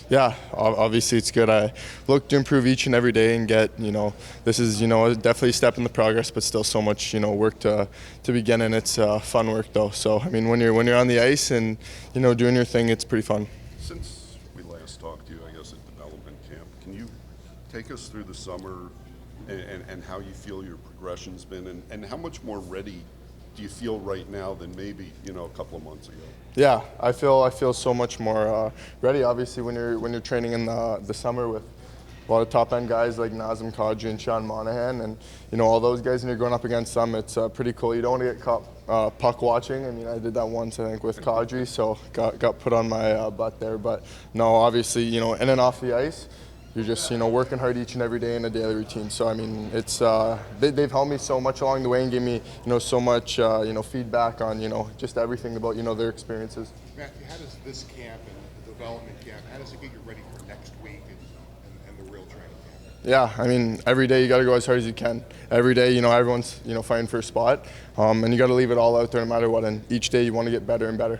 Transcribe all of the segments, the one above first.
Yeah, obviously it's good. I look to improve each and every day and get, this is, definitely a step in the progress, but still so much, work to begin, and it's fun work though. So, I mean, when you're on the ice and, doing your thing, it's pretty fun. Since we last talked to you, I guess, at development camp, can you take us through the summer and how you feel your progression's been, and how much more ready do you feel right now than maybe, a couple of months ago? Yeah, I feel so much more ready. Obviously, when you're training in the summer with a lot of top end guys like Nazem Kadri and Sean Monahan, and all those guys, and you're going up against them, it's pretty cool. You don't want to get caught puck watching. I mean, I did that once, I think, with Kadri, so got put on my butt there. But no, obviously, in and off the ice, you're just working hard each and every day in a daily routine. So I mean, it's they've helped me so much along the way and gave me so much feedback on just everything about their experiences. Matthew, how does this camp and the development camp, how does it get you ready for next week and the real training camp? Yeah, I mean, every day you got to go as hard as you can. Every day, everyone's fighting for a spot, and you got to leave it all out there no matter what. And each day you want to get better and better.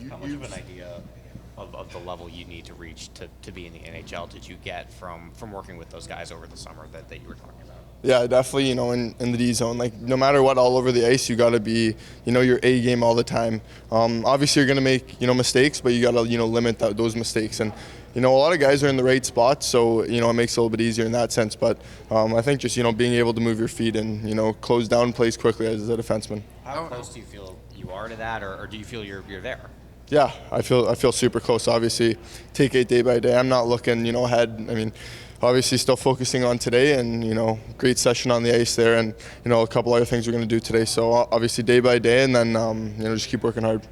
How much of an idea of the level you need to reach to be in the NHL did you get from working with those guys over the summer that you were talking about? Yeah, definitely, in the D zone, like no matter what, all over the ice, you got to be, your A game all the time. Obviously, you're going to make, mistakes, but you got to, limit those mistakes. And, a lot of guys are in the right spots, so, it makes it a little bit easier in that sense. But I think just, being able to move your feet and, close down plays quickly as a defenseman. How close do you feel you are to that, or do you feel you're there? Yeah, I feel super close. Obviously, take it day by day. I'm not looking, ahead. I mean, obviously still focusing on today, and great session on the ice there, and a couple other things we're going to do today. So obviously day by day, and then just keep working hard.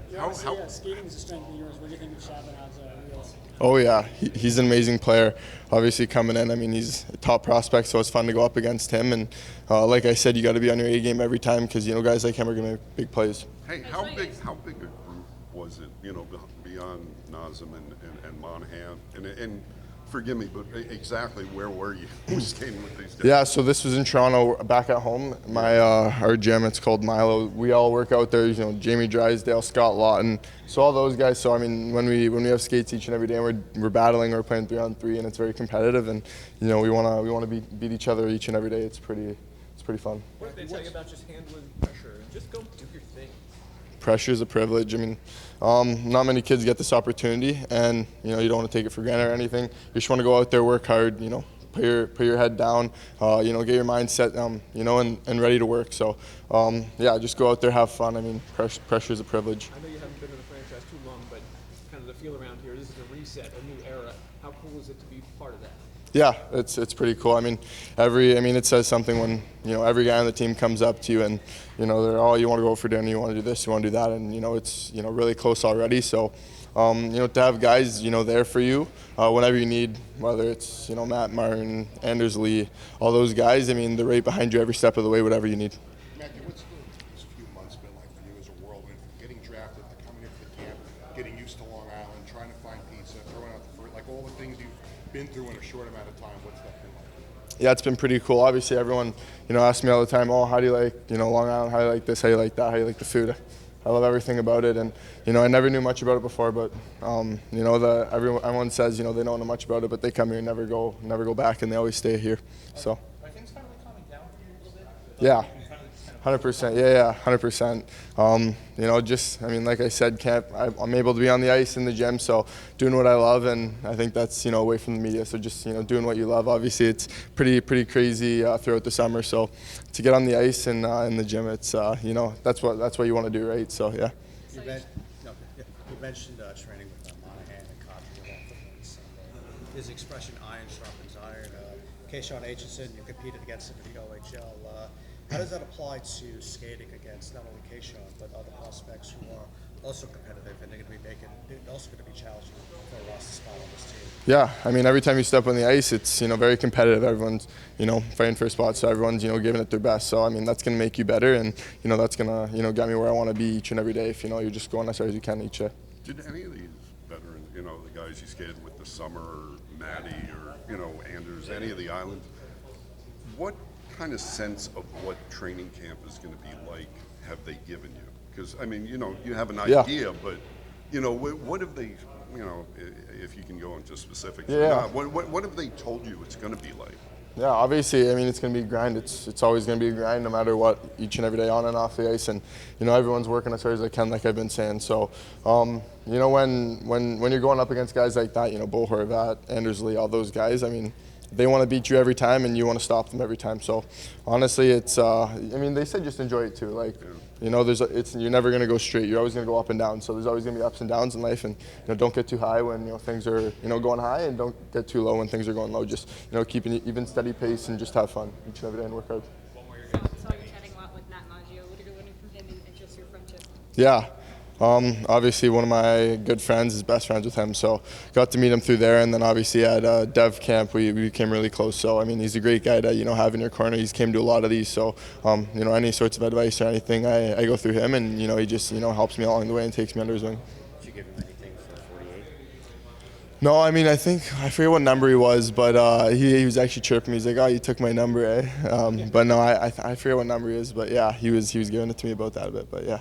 Skating is a strength of yours. What do you think of Chabanad's wheels? Oh yeah, he's an amazing player. Obviously coming in, I mean, he's a top prospect, so it's fun to go up against him. And like I said, you got to be on your A game every time because guys like him are going to make big plays. Hey, how big a group was it, beyond Nazem and Monahan? And forgive me, but exactly where were you skating with these guys? Yeah, so this was in Toronto, back at home. Our gym, it's called Milo. We all work out there. Jamie Drysdale, Scott Lawton, so all those guys. So I mean, when we have skates each and every day, and we're battling, we're playing 3-on-3, and it's very competitive. And we want to beat each other each and every day. It's pretty fun. What did they tell you about just handling pressure and just go do your thing? Pressure is a privilege. I mean, not many kids get this opportunity, and you don't want to take it for granted or anything. You just want to go out there, work hard. Put your head down. Get your mindset, and ready to work. So, just go out there, have fun. I mean, pressure is a privilege. I know you haven't been in the franchise too long, but kind of the feel around here. This is a reset, a new era. How cool is it to be part of that? Yeah, it's pretty cool. I mean, it says something when every guy on the team comes up to you and they're you want to go for dinner, you want to do this, you want to do that, and it's really close already. So to have guys there for you whenever you need, whether it's Matt Martin, Anders Lee, all those guys. I mean, they're right behind you every step of the way, whatever you need. Matthew, what's this few months been like for you as a whirlwind, from getting drafted to coming into the camp, getting used to Long Island, trying to find pizza, throwing out the fruit, like all the things you've been through in a short amount of time? What's that been like? Yeah, it's been pretty cool. Obviously, everyone asks me all the time, oh, how do you like Long Island? How do you like this? How do you like that? How do you like the food? I love everything about it, and I never knew much about it before, but everyone says they don't know much about it, but they come here and never go back, and they always stay here. So. Are things finally calming down for you a little bit? Yeah. 100%. Yeah, 100%. Like I said, camp, I'm able to be on the ice in the gym, so doing what I love, and I think that's away from the media. So just doing what you love. Obviously, it's pretty crazy throughout the summer. So to get on the ice and in the gym, it's that's what you want to do, right? So yeah. You mentioned training with Monahan and Kadri on Sunday. His expression, "Iron sharpens iron." Keyshawn Aitchison, you competed against him in the OHL. How does that apply to skating against not only Keyshawn but other prospects who are also competitive and they're also going to be challenging for a roster spot on this team? Yeah, I mean, every time you step on the ice, it's very competitive. Everyone's fighting for a spot, so everyone's giving it their best. So I mean, that's going to make you better, and that's going to get me where I want to be each and every day. If you're just going as hard as you can each day. Did any of these veterans, the guys you skated with this summer, or Matty, or Anders, any of the islands, what kind of sense of what training camp is going to be like have they given you? Because I mean, you have an idea, but what have they, you know, if you can go into specifics. Yeah. What have they told you it's going to be like? Yeah, obviously, I mean, it's going to be a grind. It's always going to be a grind no matter what, each and every day on and off the ice. And, you know, everyone's working as hard as they can, like I've been saying. So, you know, when you're going up against guys like that, you know, Bo Horvat, Anders Lee, all those guys, I mean, they want to beat you every time and you want to stop them every time. So, honestly, it's, I mean, they said just enjoy it too. Like, you know, you're never going to go straight. You're always going to go up and down. So there's always going to be ups and downs in life. And, you know, don't get too high when, you know, things are, you know, going high, and don't get too low when things are going low. Just, you know, keep an even steady pace and just have fun each and every day and work hard. So you're chatting a lot with Matt Maggio. What are you learning from him and just your friendship? Yeah. Obviously, one of my good friends is best friends with him, so got to meet him through there. And then obviously at Dev Camp, we became really close. So I mean, he's a great guy to, you know, have in your corner. He's came to a lot of these, so you know, any sorts of advice or anything, I go through him, and you know, he just, you know, helps me along the way and takes me under his wing. Did you give him anything for 48? No, I mean, I forget what number he was, but he was actually chirping me. He's like, "Oh, you took my number, eh?" But no, I forget what number he is, but yeah, he was giving it to me about that a bit, but yeah.